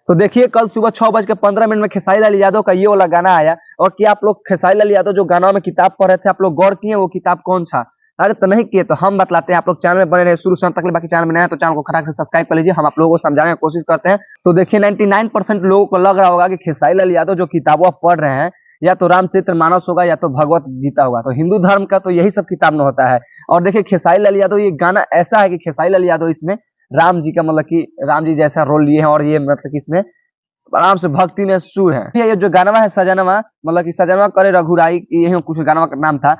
तो देखिए कल सुबह 6:15 में खेसारी लाल यादव का ये वाला गाना आया। और क्या आप लोग खेसारी लाल यादव जो गाना में किताब पढ़ रहे थे, आप लोग गौर किए वो किताब कौन था? अरे तो नहीं किए तो हम बतलाते हैं। आप लोग चैनल में बने रहे शुरू से अंत तक। बाकी चैनल में नया है तो चैनल को खटाक से सब्सक्राइब कर लीजिए। हम आप लोगों को समझाने की कोशिश करते हैं। तो देखिए 99% लोगों को लग रहा होगा कि खेसारी लाल यादव जो किताबों पढ़ रहे हैं या तो रामचरितमानस होगा या तो भगवत गीता होगा। तो हिंदू धर्म का तो यही सब किताब में होता है। और देखिए खेसारी लाल यादव ये गाना ऐसा है कि खेसारी लाल यादव इसमें राम जी का मतलब कि राम जी जैसा रोल लिए हैं। और ये मतलब कि इसमें आराम से भक्ति में सुर है। ये जो गाना है सजनवा, मतलब कि सजनवा करे रघुराई, यही कुछ गाना का नाम था।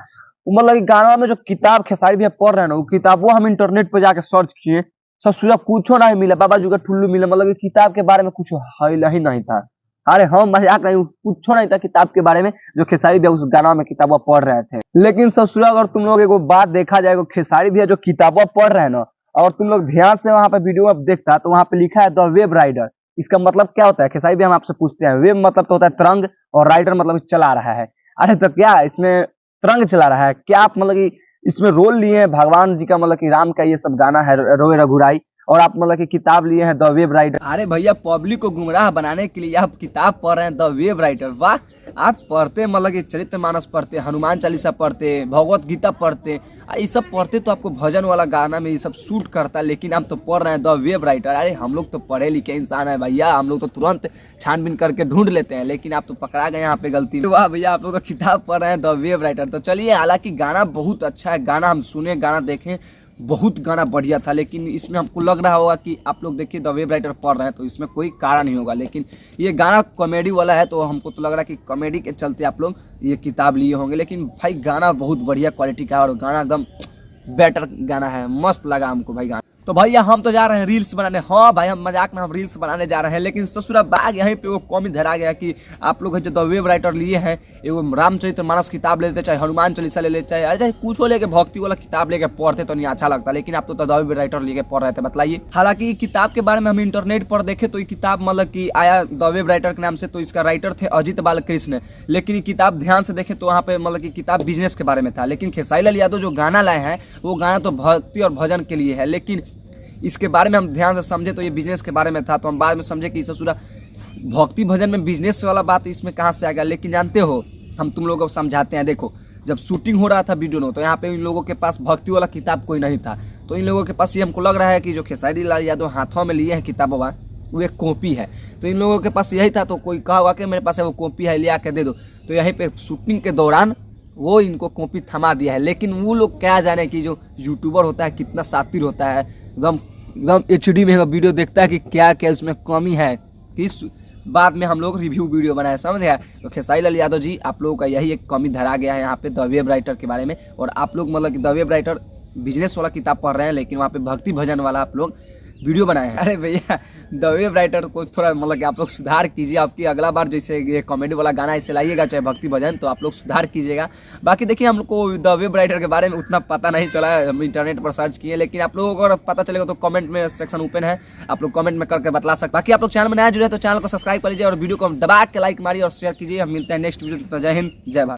मतलब कि गाना में जो किताब खेसारी भैया पढ़ रहे हैं ना, वो किताब वो हम इंटरनेट पे जाके सर्च किए, ससुरा कुछो नहीं मिला, बाबा जी का ठुल्लू मिला। मतलब कि किताब के बारे में कुछ ही नहीं था। अरे हम मजाक नहीं, कुछ नहीं था किताब के बारे में जो खेसारी भैया उस गाना में किताबा पढ़ रहे थे। लेकिन ससुरा अगर तुम लोग एगो बात देखा जाए, खेसारी भैया जो किताबा पढ़ रहे हैं ना, और तुम लोग ध्यान से वहां पे वीडियो में देखता तो वहां पे लिखा है द वेब राइडर। इसका मतलब क्या होता है खेसारी भैया हम आपसे पूछते हैं। वेब मतलब तो होता है तरंग, और राइडर मतलब चला रहा है। अरे तो क्या इसमें तरंग चला रहा है क्या? आप मतलब कि इसमें रोल लिए हैं भगवान जी का, मतलब कि राम का ये सब गाना है रोए रघुराई, और आप मतलब कि किताब लिए हैं द वेब राइडर। अरे भैया पब्लिक को गुमराह बनाने के लिए आप किताब पढ़ रहे हैं द वेब राइटर। वाह, आप पढ़ते मतलब कि चरित्रमानस पढ़ते, हनुमान चालीसा पढ़ते, भगवत गीता पढ़ते, ये सब पढ़ते तो आपको भजन वाला गाना में ये सब शूट करता है। लेकिन आप तो पढ़ रहे हैं द वेब राइटर। अरे हम लोग तो पढ़े लिखे इंसान है भैया, हम लोग तो तुरंत छानबीन करके ढूंढ लेते हैं। लेकिन आप तो पकड़ा गए यहाँ पे गलती। वाह भैया, आप लोग तो किताब पढ़ रहे हैं द वेब राइटर। तो चलिए, हालांकि गाना बहुत अच्छा है, गाना हम सुने, गाना देखें, बहुत गाना बढ़िया था। लेकिन इसमें हमको लग रहा होगा कि आप लोग देखिए द वेब राइटर पढ़ रहे हैं तो इसमें कोई कारण नहीं होगा। लेकिन ये गाना कॉमेडी वाला है तो हमको तो लग रहा है कि कॉमेडी के चलते आप लोग ये किताब लिए होंगे। लेकिन भाई गाना बहुत बढ़िया क्वालिटी का है और गाना एकदम बेटर गाना है, मस्त लगा हमको भाई गाना। तो भैया हम तो जा रहे हैं रील्स बनाने। हाँ भाई, हम मजाक में हम रील्स बनाने जा रहे हैं। लेकिन ससुरा बाग यहीं पे वो कॉमी धरा गया कि आप लोग जो द वेब राइटर लिए हैं, एगो रामचरितमानस किताब ले लेते, चाहे हनुमान चालीसा ले लेते, चाहे कुछ हो लेके भक्ति वाला किताब लेके पढ़ते तो नहीं अच्छा लगता। लेकिन आप तो द वेब राइटर लेके पढ़ रहे थे, बताइए। हालांकि किताब के बारे में हम इंटरनेट पर देखे तो ये किताब मतलब कि आया द वेब राइटर के नाम से, तो इसका राइटर थे अजित बालकृष्ण। लेकिन ये किताब ध्यान से देखे तो वहाँ पे मतलब कि किताब बिजनेस के बारे में था। लेकिन खेसारी लाल यादव जो गाना लाए हैं वो गाना तो भक्ति और भजन के लिए है। लेकिन इसके बारे में हम ध्यान से समझे तो ये बिजनेस के बारे में था। तो हम बाद में समझे कि ससुरा भक्ति भजन में बिजनेस वाला बात इसमें कहाँ से आ गया। लेकिन जानते हो, हम तुम लोगों को समझाते हैं। देखो, जब शूटिंग हो रहा था वीडियो में, तो यहाँ पे इन लोगों के पास भक्ति वाला किताब कोई नहीं था। तो इन लोगों के पास ये हमको लग रहा है कि जो खेसारी लाल यादव हाथों में लिए हैं किताबों वो एक कॉपी है। तो इन लोगों के पास यही था। तो कोई कहा हुआ कि मेरे पास है वो कॉपी है, ले आके दे दो। तो यहीं पे शूटिंग के दौरान वो इनको कॉपी थमा दिया है। लेकिन वो लोग क्या जाने कि जो यूट्यूबर होता है कितना शातिर होता है, एकदम HD में वीडियो देखता है कि क्या क्या उसमें कमी है। किस बाद में हम लोग रिव्यू वीडियो बनाए, समझ गया। तो खेसारी लाल यादव जी, आप लोगों का यही एक कमी धरा गया है यहाँ पे द वेब राइटर के बारे में। और आप लोग मतलब कि द वेब राइटर बिजनेस वाला किताब पढ़ रहे हैं, लेकिन वहाँ पे भक्ति भजन वाला आप लोग वीडियो बनाए हैं। अरे भैया, द वेब राइटर को थोड़ा मतलब कि आप लोग सुधार कीजिए। आपकी अगला बार जैसे ये कॉमेडी वाला गाना ऐसे लाइएगा, चाहे भक्ति भजन, तो आप लोग सुधार कीजिएगा। बाकी देखिए, हम लोग को द वेब राइटर के बारे में उतना पता नहीं चला है, हम इंटरनेट पर सर्च किए। लेकिन आप लोगों को अगर पता चलेगा तो कमेंट में सेक्शन ओपन है, आप लोग कमेंट में करके बतला सकते। बाकी आप लोग चैनल में नया जुड़े तो चैनल को सब्सक्राइब कर लीजिए और वीडियो को दबा के लाइक मारिए और शेयर कीजिए। हम मिलते हैं नेक्स्ट वीडियो। जय हिंद, जय भारत।